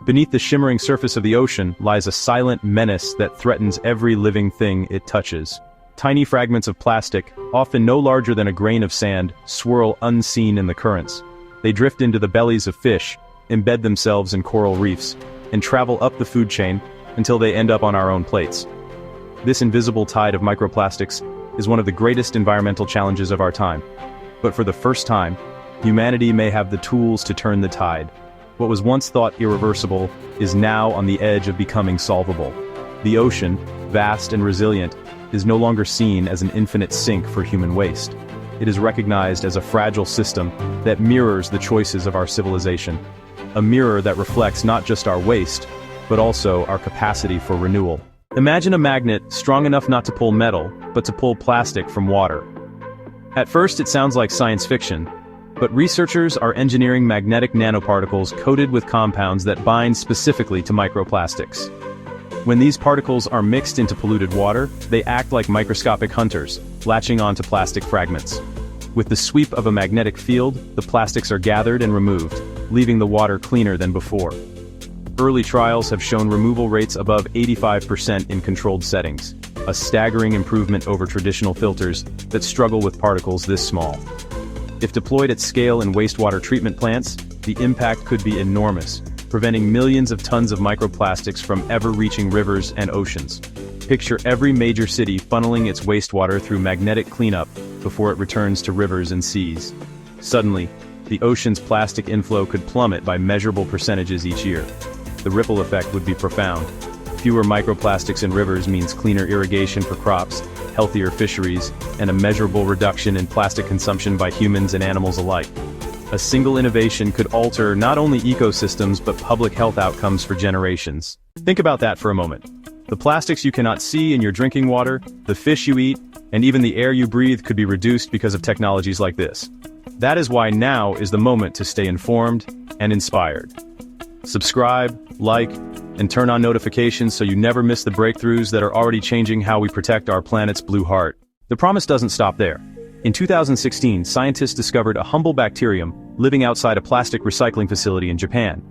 Beneath the shimmering surface of the ocean lies a silent menace that threatens every living thing it touches. Tiny fragments of plastic, often no larger than a grain of sand, swirl unseen in the currents. They drift into the bellies of fish, embed themselves in coral reefs, and travel up the food chain until they end up on our own plates. This invisible tide of microplastics is one of the greatest environmental challenges of our time. But for the first time, humanity may have the tools to turn the tide. What was once thought irreversible is now on the edge of becoming solvable. The ocean, vast and resilient, is no longer seen as an infinite sink for human waste. It is recognized as a fragile system that mirrors the choices of our civilization. A mirror that reflects not just our waste, but also our capacity for renewal. Imagine a magnet strong enough not to pull metal, but to pull plastic from water. At first it sounds like science fiction, but researchers are engineering magnetic nanoparticles coated with compounds that bind specifically to microplastics. When these particles are mixed into polluted water, they act like microscopic hunters, latching onto plastic fragments. With the sweep of a magnetic field, the plastics are gathered and removed, leaving the water cleaner than before. Early trials have shown removal rates above 85% in controlled settings, a staggering improvement over traditional filters that struggle with particles this small. If deployed at scale in wastewater treatment plants, the impact could be enormous, preventing millions of tons of microplastics from ever reaching rivers and oceans. Picture every major city funneling its wastewater through magnetic cleanup before it returns to rivers and seas. Suddenly, the ocean's plastic inflow could plummet by measurable percentages each year. The ripple effect would be profound. Fewer microplastics in rivers means cleaner irrigation for crops, healthier fisheries, and a measurable reduction in plastic consumption by humans and animals alike. A single innovation could alter not only ecosystems but public health outcomes for generations. Think about that for a moment. The plastics you cannot see in your drinking water, the fish you eat, and even the air you breathe could be reduced because of technologies like this. That is why now is the moment to stay informed and inspired. Subscribe, like, and turn on notifications so you never miss the breakthroughs that are already changing how we protect our planet's blue heart. The promise doesn't stop there. In 2016, scientists discovered a humble bacterium living outside a plastic recycling facility in Japan.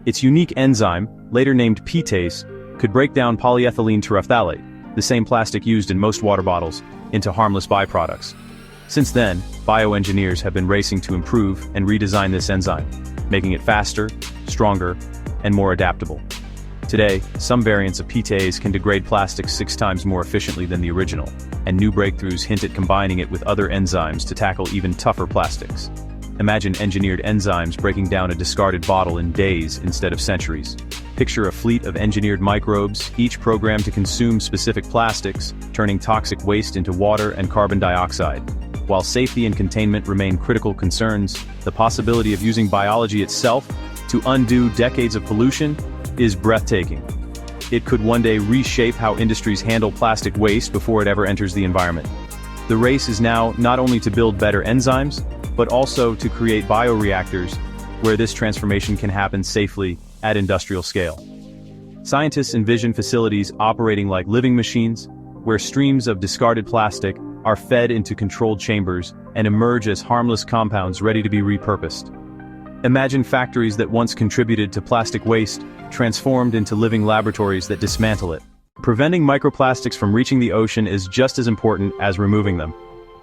Its unique enzyme, later named phtase, could break down polyethylene terephthalate, the same plastic used in most water bottles, into harmless byproducts. Since then, bioengineers have been racing to improve and redesign this enzyme, making it faster, stronger, and more adaptable. Today, some variants of phtase can degrade plastics 6 times more efficiently than the original, and new breakthroughs hint at combining it with other enzymes to tackle even tougher plastics. Imagine engineered enzymes breaking down a discarded bottle in days instead of centuries. Picture a fleet of engineered microbes, each programmed to consume specific plastics, turning toxic waste into water and carbon dioxide. While safety and containment remain critical concerns, the possibility of using biology itself to undo decades of pollution is breathtaking. It could one day reshape how industries handle plastic waste before it ever enters the environment. The race is now not only to build better enzymes, but also to create bioreactors where this transformation can happen safely at industrial scale. Scientists envision facilities operating like living machines, where streams of discarded plastic are fed into controlled chambers and emerge as harmless compounds ready to be repurposed. Imagine factories that once contributed to plastic waste, transformed into living laboratories that dismantle it. Preventing microplastics from reaching the ocean is just as important as removing them.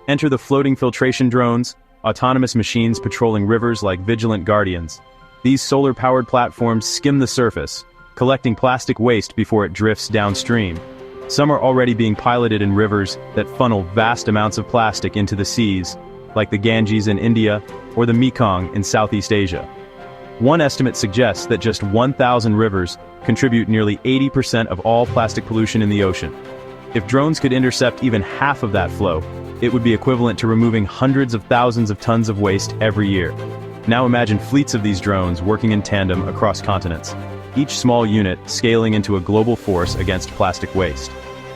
Enter the floating filtration drones, autonomous machines patrolling rivers like vigilant guardians. These solar-powered platforms skim the surface, collecting plastic waste before it drifts downstream. Some are already being piloted in rivers that funnel vast amounts of plastic into the seas, like the Ganges in India or the Mekong in Southeast Asia. One estimate suggests that just 1,000 rivers contribute nearly 80% of all plastic pollution in the ocean. If drones could intercept even half of that flow, it would be equivalent to removing hundreds of thousands of tons of waste every year. Now imagine fleets of these drones working in tandem across continents, each small unit scaling into a global force against plastic waste.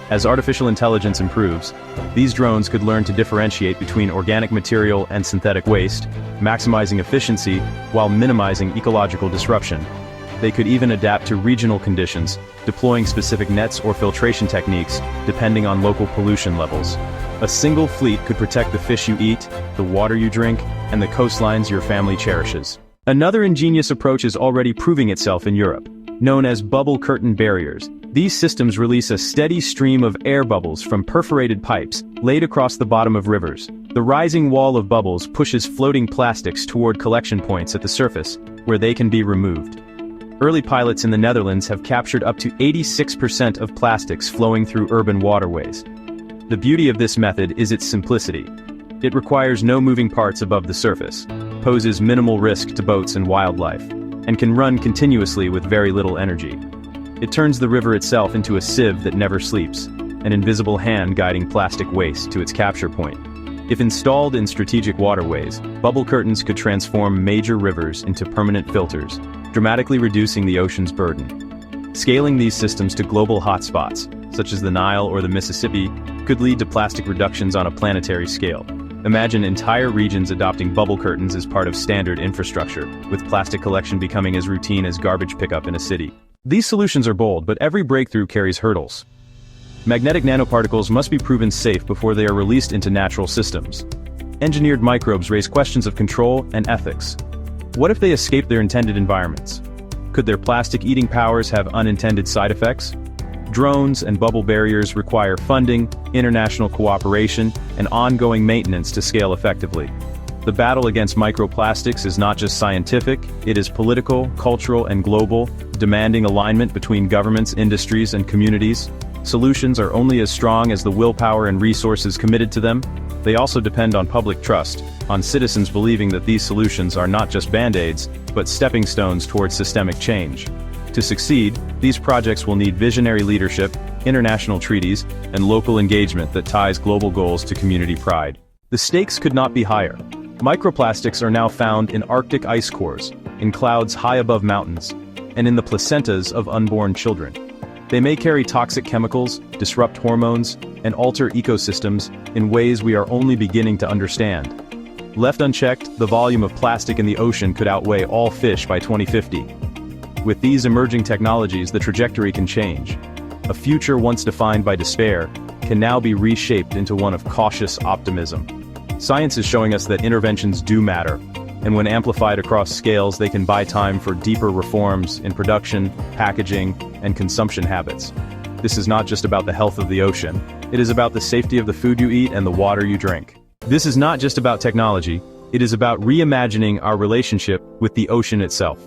As artificial intelligence improves, these drones could learn to differentiate between organic material and synthetic waste, maximizing efficiency while minimizing ecological disruption. They could even adapt to regional conditions, deploying specific nets or filtration techniques depending on local pollution levels. A single fleet could protect the fish you eat, the water you drink, and the coastlines your family cherishes. Another ingenious approach is already proving itself in Europe. known as bubble curtain barriers. These systems release a steady stream of air bubbles from perforated pipes laid across the bottom of rivers. The rising wall of bubbles pushes floating plastics toward collection points at the surface, where they can be removed. Early pilots in the Netherlands have captured up to 86% of plastics flowing through urban waterways. The beauty of this method is its simplicity. It requires no moving parts above the surface, poses minimal risk to boats and wildlife, and can run continuously with very little energy. It turns the river itself into a sieve that never sleeps, an invisible hand guiding plastic waste to its capture point. If installed in strategic waterways, bubble curtains could transform major rivers into permanent filters, dramatically reducing the ocean's burden. Scaling these systems to global hotspots, such as the Nile or the Mississippi, could lead to plastic reductions on a planetary scale. Imagine entire regions adopting bubble curtains as part of standard infrastructure, with plastic collection becoming as routine as garbage pickup in a city. These solutions are bold, but every breakthrough carries hurdles. Magnetic nanoparticles must be proven safe before they are released into natural systems. Engineered microbes raise questions of control and ethics. What if they escape their intended environments? Could their plastic-eating powers have unintended side effects? Drones and bubble barriers require funding, international cooperation, and ongoing maintenance to scale effectively. The battle against microplastics is not just scientific, it is political, cultural, and global, demanding alignment between governments, industries, and communities. Solutions are only as strong as the willpower and resources committed to them. They also depend on public trust, on citizens believing that these solutions are not just band-aids, but stepping stones towards systemic change. To succeed, these projects will need visionary leadership, international treaties, and local engagement that ties global goals to community pride. The stakes could not be higher. Microplastics are now found in Arctic ice cores, in clouds high above mountains, and in the placentas of unborn children. They may carry toxic chemicals, disrupt hormones, and alter ecosystems in ways we are only beginning to understand. Left unchecked, the volume of plastic in the ocean could outweigh all fish by 2050. With these emerging technologies, the trajectory can change. A future once defined by despair can now be reshaped into one of cautious optimism. Science is showing us that interventions do matter, and when amplified across scales, they can buy time for deeper reforms in production, packaging, and consumption habits. This is not just about the health of the ocean, it is about the safety of the food you eat and the water you drink. This is not just about technology, it is about reimagining our relationship with the ocean itself.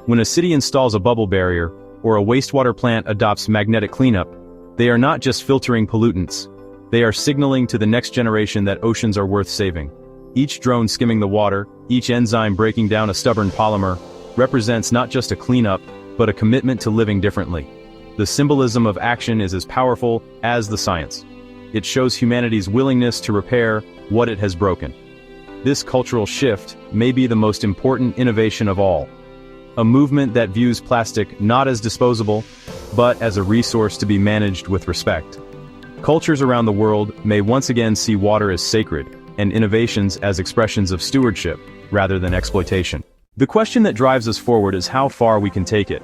When a city installs a bubble barrier, or a wastewater plant adopts magnetic cleanup, they are not just filtering pollutants, they are signaling to the next generation that oceans are worth saving. Each drone skimming the water, each enzyme breaking down a stubborn polymer, represents not just a cleanup, but a commitment to living differently. The symbolism of action is as powerful as the science. It shows humanity's willingness to repair what it has broken. This cultural shift may be the most important innovation of all. A movement that views plastic not as disposable, but as a resource to be managed with respect. Cultures around the world may once again see water as sacred, and innovations as expressions of stewardship, rather than exploitation. The question that drives us forward is how far we can take it.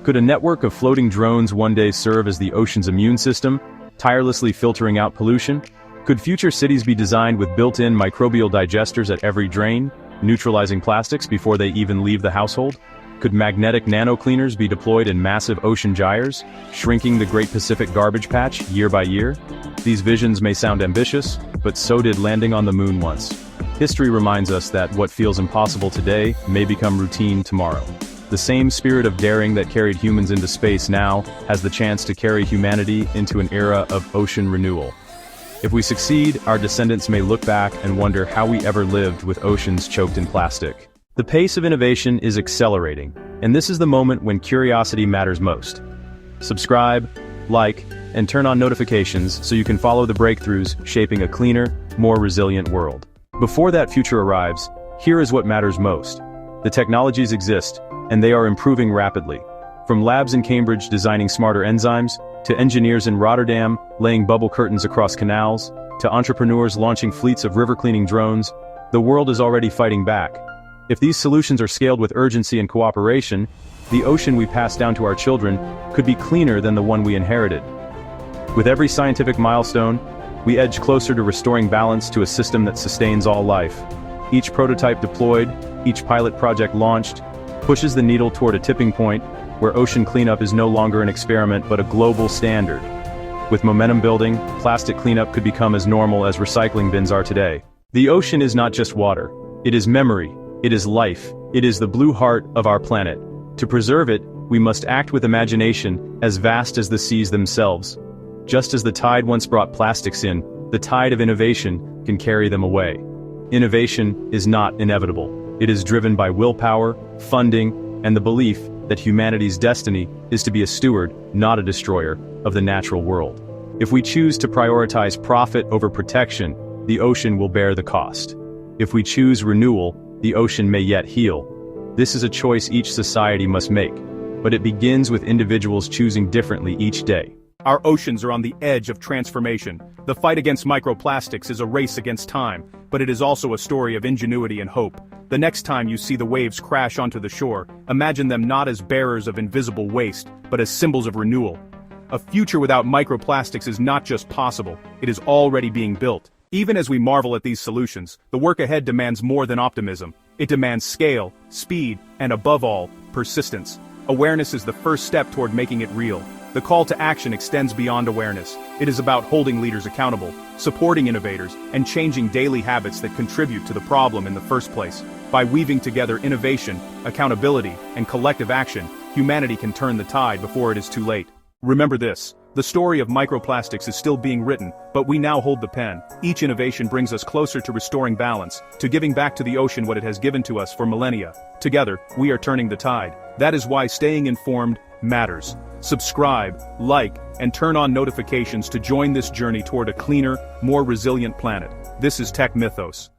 Could a network of floating drones one day serve as the ocean's immune system, tirelessly filtering out pollution? Could future cities be designed with built-in microbial digesters at every drain, neutralizing plastics before they even leave the household? Could magnetic nano-cleaners be deployed in massive ocean gyres, shrinking the Great Pacific Garbage Patch year by year? These visions may sound ambitious, but so did landing on the moon once. History reminds us that what feels impossible today may become routine tomorrow. The same spirit of daring that carried humans into space now has the chance to carry humanity into an era of ocean renewal. If we succeed, our descendants may look back and wonder how we ever lived with oceans choked in plastic. The pace of innovation is accelerating, and this is the moment when curiosity matters most. Subscribe, like, and turn on notifications so you can follow the breakthroughs shaping a cleaner, more resilient world. Before that future arrives, here is what matters most. The technologies exist, and they are improving rapidly. From labs in Cambridge designing smarter enzymes, to engineers in Rotterdam laying bubble curtains across canals, to entrepreneurs launching fleets of river-cleaning drones, the world is already fighting back. If these solutions are scaled with urgency and cooperation, the ocean we pass down to our children could be cleaner than the one we inherited. With every scientific milestone, we edge closer to restoring balance to a system that sustains all life. Each prototype deployed, each pilot project launched, pushes the needle toward a tipping point where ocean cleanup is no longer an experiment but a global standard. With momentum building, plastic cleanup could become as normal as recycling bins are today. The ocean is not just water. It is memory. It is life. It is the blue heart of our planet. To preserve it, we must act with imagination as vast as the seas themselves. Just as the tide once brought plastics in, the tide of innovation can carry them away. Innovation is not inevitable. It is driven by willpower, funding, and the belief that humanity's destiny is to be a steward, not a destroyer, of the natural world. If we choose to prioritize profit over protection, the ocean will bear the cost. If we choose renewal, the ocean may yet heal. This is a choice each society must make, but it begins with individuals choosing differently each day. Our oceans are on the edge of transformation. The fight against microplastics is a race against time, but it is also a story of ingenuity and hope. The next time you see the waves crash onto the shore, imagine them not as bearers of invisible waste, but as symbols of renewal. A future without microplastics is not just possible, it is already being built. Even as we marvel at these solutions, the work ahead demands more than optimism. It demands scale, speed, and above all, persistence. Awareness is the first step toward making it real. The call to action extends beyond awareness. It is about holding leaders accountable, supporting innovators, and changing daily habits that contribute to the problem in the first place. By weaving together innovation, accountability, and collective action, humanity can turn the tide before it is too late. Remember this, the story of microplastics is still being written, but we now hold the pen. Each innovation brings us closer to restoring balance, to giving back to the ocean what it has given to us for millennia. Together, we are turning the tide. That is why staying informed matters. Subscribe, like, and turn on notifications to join this journey toward a cleaner, more resilient planet. This is Tech Mythos.